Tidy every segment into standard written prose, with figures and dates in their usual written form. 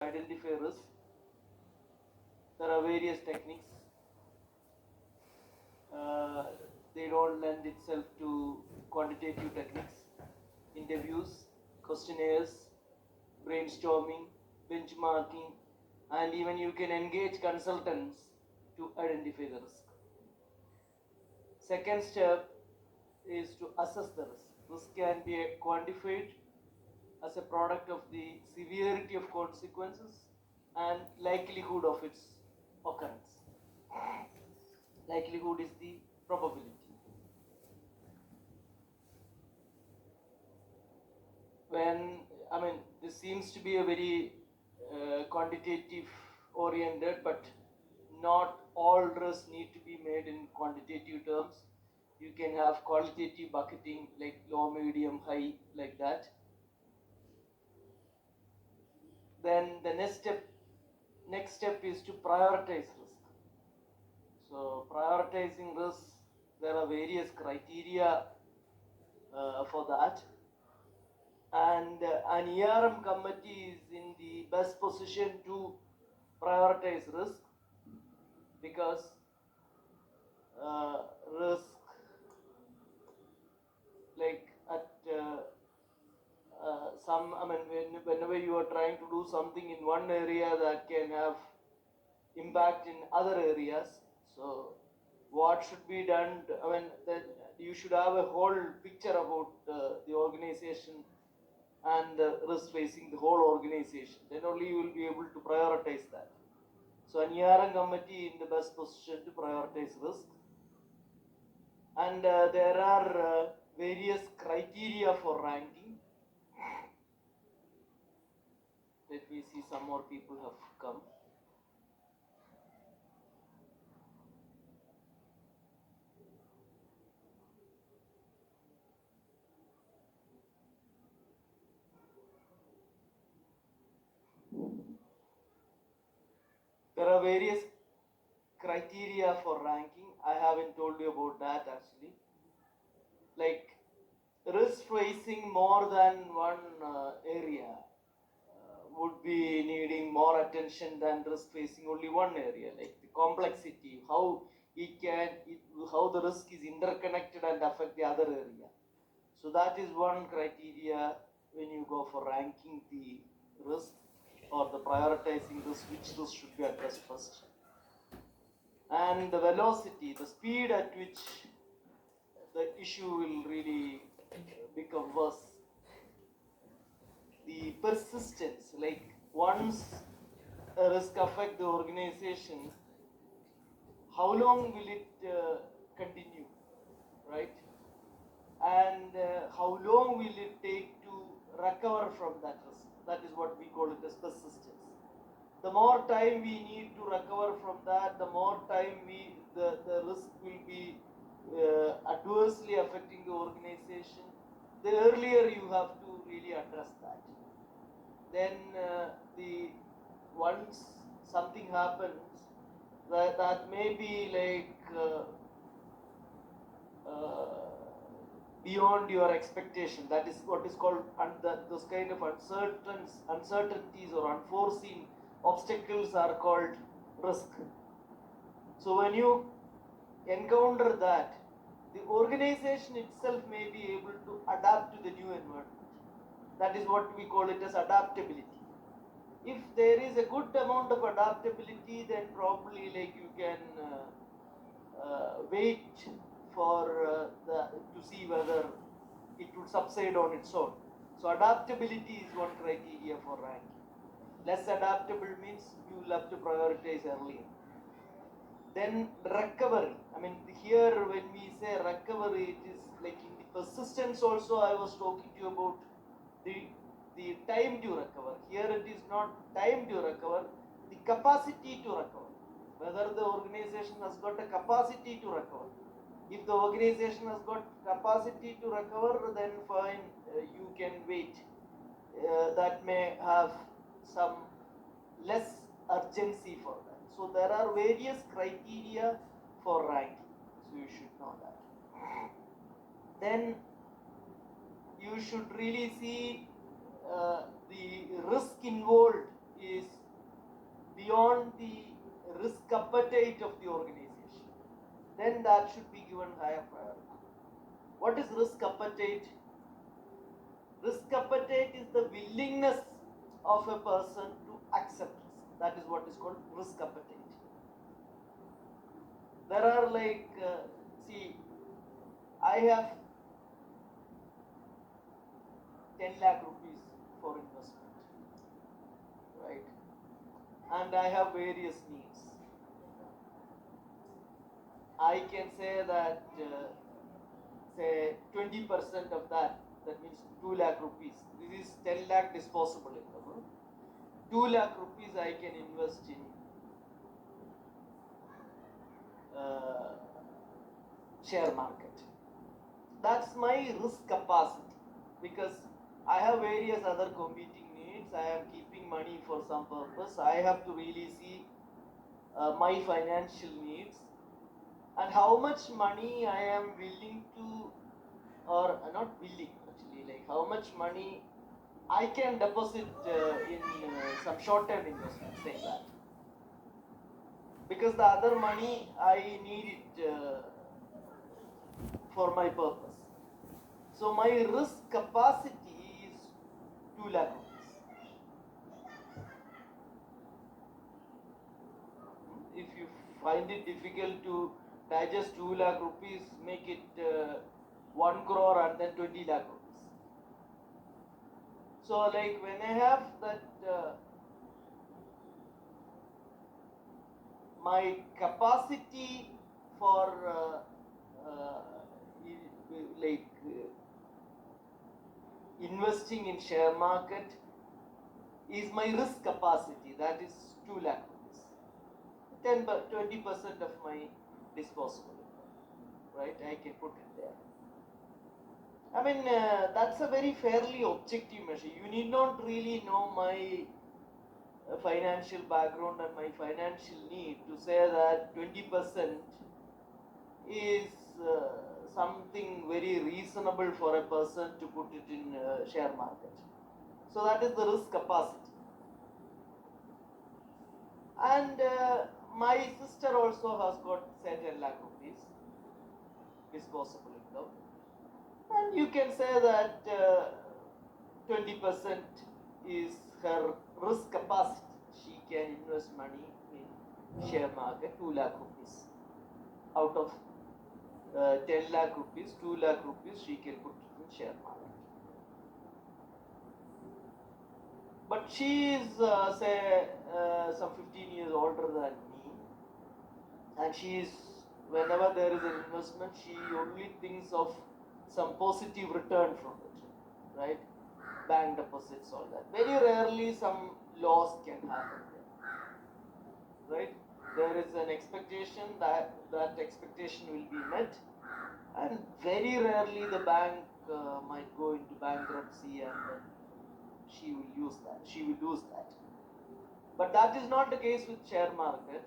identify risk. There are various techniques. They don't lend itself to quantitative techniques, interviews, questionnaires, brainstorming, benchmarking, and even you can engage consultants to identify the risk. Second step is to assess the risk. Risk can be quantified as a product of the severity of consequences and likelihood of its occurrence. Likelihood is the probability. This seems to be a very quantitative oriented, but not all risks need to be made in quantitative terms. You can have qualitative bucketing like low, medium, high, like that. Then the next step is to prioritize risk. So prioritizing risk, there are various criteria for that, and an ERM committee is in the best position to prioritize risk, because risk, like at whenever you are trying to do something in one area, that can have impact in other areas. So what should be done, you should have a whole picture about the organization and the risk facing the whole organization. Then only you will be able to prioritize that. So an ERM committee in the best position to prioritize risk. And there are various criteria for ranking. Let me see, some more people have come. There are various criteria for ranking. I haven't told you about that actually. Like risk facing more than one area would be needing more attention than risk facing only one area. Like the complexity, how how the risk is interconnected and affect the other area. So that is one criteria when you go for ranking the risk or the prioritizing risk, which risk should be addressed first. And the velocity, the speed at which the issue will really become worse. The persistence, like once a risk affect the organization, how long will it continue, right? And how long will it take to recover from that risk? That is what we call it as persistence. The more time we need to recover from that, the more time the risk will be adversely affecting the organization, the earlier you have to really address that. Then once something happens, that may be like beyond your expectation. That is what is called those kind of uncertainties or unforeseen obstacles are called risk. So when you encounter that, the organization itself may be able to adapt to the new environment. That is what we call it as adaptability. If there is a good amount of adaptability, then probably like you can wait for to see whether it would subside on its own. So adaptability is one criteria for ranking. Less adaptable means you will have to prioritize earlier. Then recovery. Here when we say recovery, it is like in the persistence also I was talking to you about the time to recover. Here it is not time to recover, the capacity to recover. Whether the organization has got a capacity to recover. If the organization has got capacity to recover, then fine, you can wait. That may have some less urgency for that. So there are various criteria for ranking. So you should know that. Then you should really see the risk involved is beyond the risk appetite of the organization, then that should be given higher priority. What is risk appetite? Risk appetite is the willingness of a person to accept risk. That is what is called risk appetite. There are see, I have 10 lakh rupees for investment, right? And I have various needs. I can say that, say 20% of that, that means 2 lakh rupees. This is 10 lakh disposable income. 2 lakh rupees I can invest in share market. That's my risk capacity, because I have various other competing needs. I am keeping money for some purpose. I have to really see my financial needs and how much money I am willing to, or not willing actually, like how much money I can deposit in some short-term investments, like that. Because the other money I need it for my purpose. So my risk capacity is 2 lakh rupees. If you find it difficult to digest 2 lakh rupees, make it 1 crore and then 20 lakh rupees. So like when I have that my capacity for investing in share market is my risk capacity, that is 2 lakh rupees. 20% of my disposable income, right? I can put it there. I mean, that's a very fairly objective measure. You need not really know my financial background and my financial need to say that 20% is something very reasonable for a person to put it in share market. So that is the risk capacity. And my sister also has got say 10 lakh rupees disposable income, and you can say that 20% is her risk capacity. She can invest money in share market, 2 lakh rupees. Out of 10 lakh rupees, 2 lakh rupees she can put it in share market. But she is say some 15 years older than me, and she is, whenever there is an investment, she only thinks of some positive return from it, right? Bank deposits, all that. Very rarely some loss can happen there, right? There is an expectation that that expectation will be met, and very rarely the bank might go into bankruptcy and then she will use that. She will lose that. But that is not the case with share market.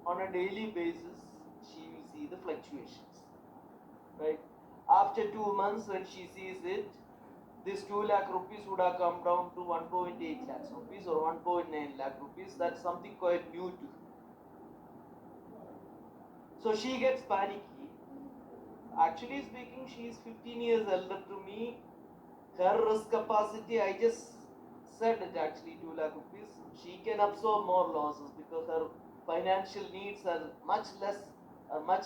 On a daily basis, she will see the fluctuations, right? After 2 months, when she sees it, this 2 lakh rupees would have come down to 1.8 lakhs rupees or 1.9 lakh rupees. That's something quite new to her. So she gets panicky. Actually speaking, she is 15 years elder to me. Her risk capacity, I just said it actually 2 lakh rupees. She can absorb more losses because her financial needs are much less, much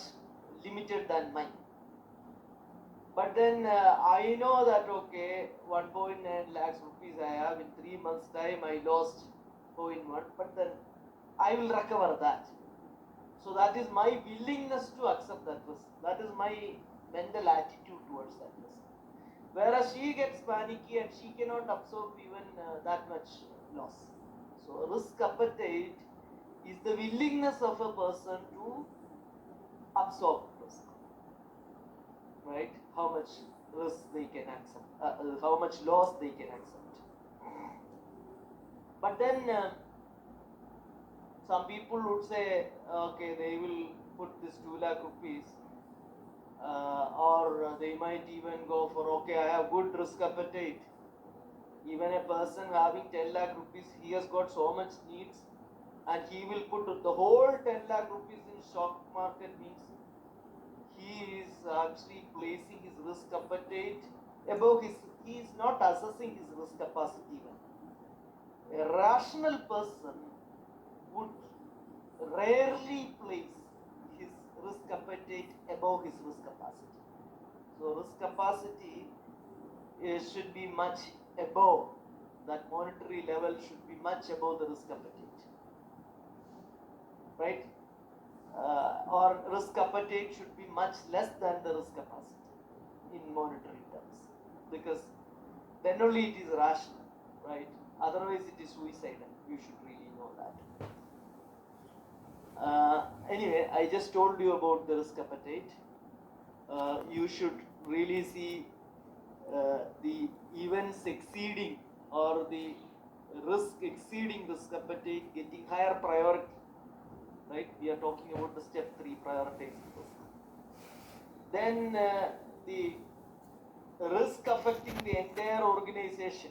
limited than mine. But then I know that okay, 1.9 lakhs rupees I have, in 3 months time I lost 0.1, but then I will recover that. So that is my willingness to accept that risk. That is my mental attitude towards that risk. Whereas she gets panicky and she cannot absorb even that much loss. So risk appetite is the willingness of a person to absorb risk, right? How much risk they can accept, how much loss they can accept. But then some people would say, okay, they will put this 2 lakh rupees, or they might even go for, okay, I have good risk appetite, Even a person having 10 lakh rupees, he has got so much needs, and he will put the whole 10 lakh rupees in stock market, means he is actually placing his risk appetite above his, he is not assessing his risk capacity even. A rational person would rarely place his risk appetite above his risk capacity. So risk capacity should be much above, that monetary level should be much above the risk appetite, right? Or risk appetite should be much less than the risk capacity in monetary terms, because then only it is rational, right? Otherwise it is suicidal. You should really know that. Anyway, I just told you about the risk appetite. You should really see the events exceeding, or the risk exceeding risk appetite getting higher priority, right? We are talking about the step 3, prioritizing risk. Then the risk affecting the entire organization,